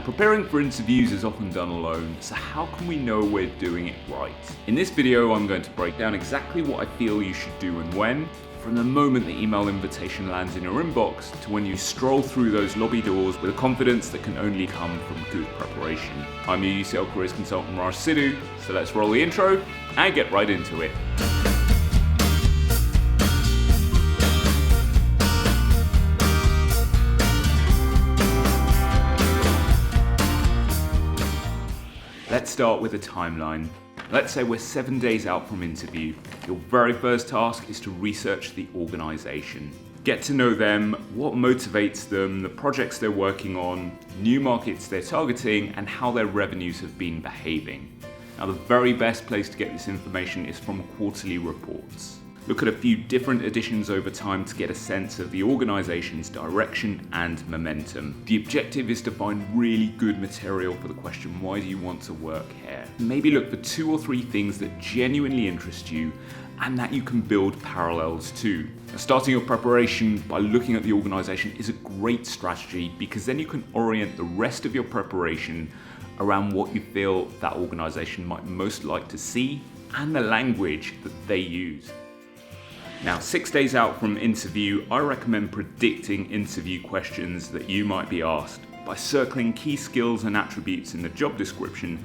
Preparing for interviews is often done alone, so how can we know we're doing it right? In this video, I'm going to break down exactly what I feel you should do and when, from the moment the email invitation lands in your inbox to when you stroll through those lobby doors with a confidence that can only come from good preparation. I'm your UCL Careers consultant, Raj Sidhu, so let's roll the intro and get right into it. Let's start with a timeline. Let's say we're 7 days out from interview. Your very first task is to research the organization. Get to know them, what motivates them, the projects they're working on, new markets they're targeting, and how their revenues have been behaving. Now, the very best place to get this information is from quarterly reports. Look at a few different editions over time to get a sense of the organization's direction and momentum. The objective is to find really good material for the question, why do you want to work here? Maybe look for 2 or 3 things that genuinely interest you and that you can build parallels to. Now, starting your preparation by looking at the organization is a great strategy because then you can orient the rest of your preparation around what you feel that organization might most like to see and the language that they use. Now, 6 days out from interview, I recommend predicting interview questions that you might be asked by circling key skills and attributes in the job description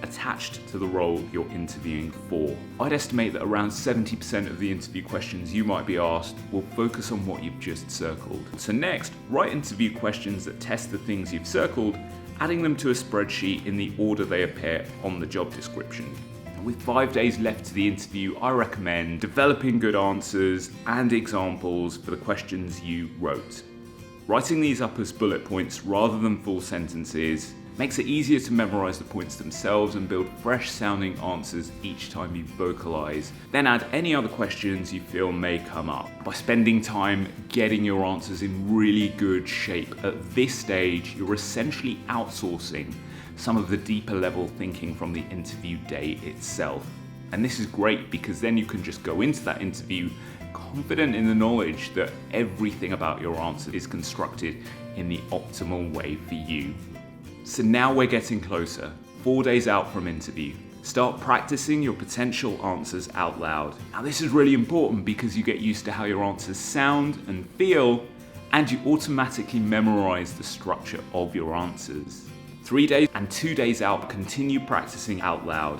attached to the role you're interviewing for. I'd estimate that around 70% of the interview questions you might be asked will focus on what you've just circled. So next, write interview questions that test the things you've circled, adding them to a spreadsheet in the order they appear on the job description. With 5 days left to the interview, I recommend developing good answers and examples for the questions you wrote. Writing these up as bullet points rather than full sentences makes it easier to memorize the points themselves and build fresh sounding answers each time you vocalize. Then add any other questions you feel may come up. By spending time getting your answers in really good shape at this stage, you're essentially outsourcing some of the deeper level thinking from the interview day itself. And this is great because then you can just go into that interview confident in the knowledge that everything about your answer is constructed in the optimal way for you. So now we're getting closer, 4 days out from interview. Start practicing your potential answers out loud. Now this is really important because you get used to how your answers sound and feel, and you automatically memorize the structure of your answers. 3 days and 2 days out, continue practicing out loud.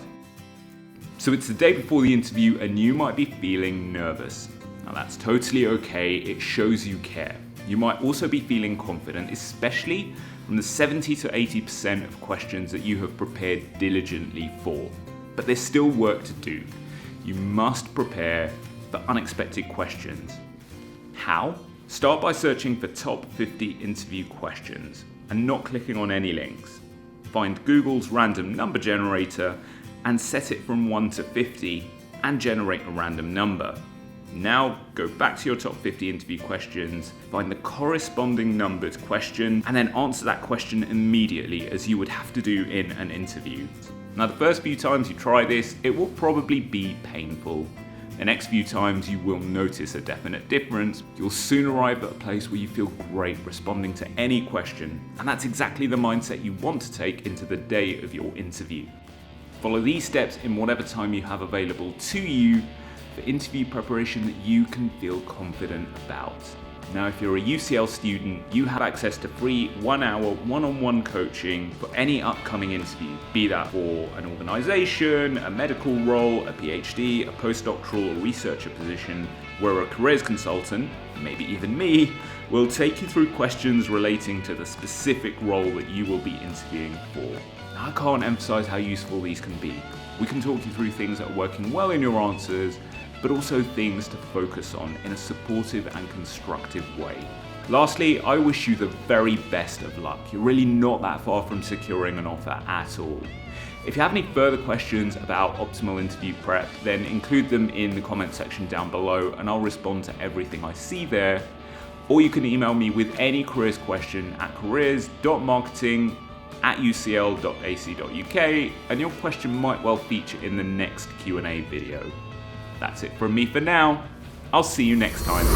So it's the day before the interview and you might be feeling nervous. Now that's totally okay, it shows you care. You might also be feeling confident, especially from the 70 to 80% of questions that you have prepared diligently for. But there's still work to do. You must prepare for unexpected questions. How? Start by searching for top 50 interview questions and not clicking on any links. Find Google's random number generator and set it from 1 to 50 and generate a random number. Now go back to your top 50 interview questions, find the corresponding numbered question, and then answer that question immediately as you would have to do in an interview. Now the first few times you try this, it will probably be painful. The next few times you will notice a definite difference. You'll soon arrive at a place where you feel great responding to any question, and that's exactly the mindset you want to take into the day of your interview. Follow these steps in whatever time you have available to you for interview preparation that you can feel confident about. Now, if you're a UCL student, you have access to free 1-hour one-on-one coaching for any upcoming interview, be that for an organization, a medical role, a PhD, a postdoctoral or researcher position, where a careers consultant, maybe even me, will take you through questions relating to the specific role that you will be interviewing for. Now, I can't emphasize how useful these can be. We can talk you through things that are working well in your answers, but also things to focus on in a supportive and constructive way. Lastly, I wish you the very best of luck. You're really not that far from securing an offer at all. If you have any further questions about optimal interview prep, then include them in the comment section down below and I'll respond to everything I see there. Or you can email me with any careers question at careers.marketing@ucl.ac.uk and your question might well feature in the next Q&A video. That's it from me for now. I'll see you next time.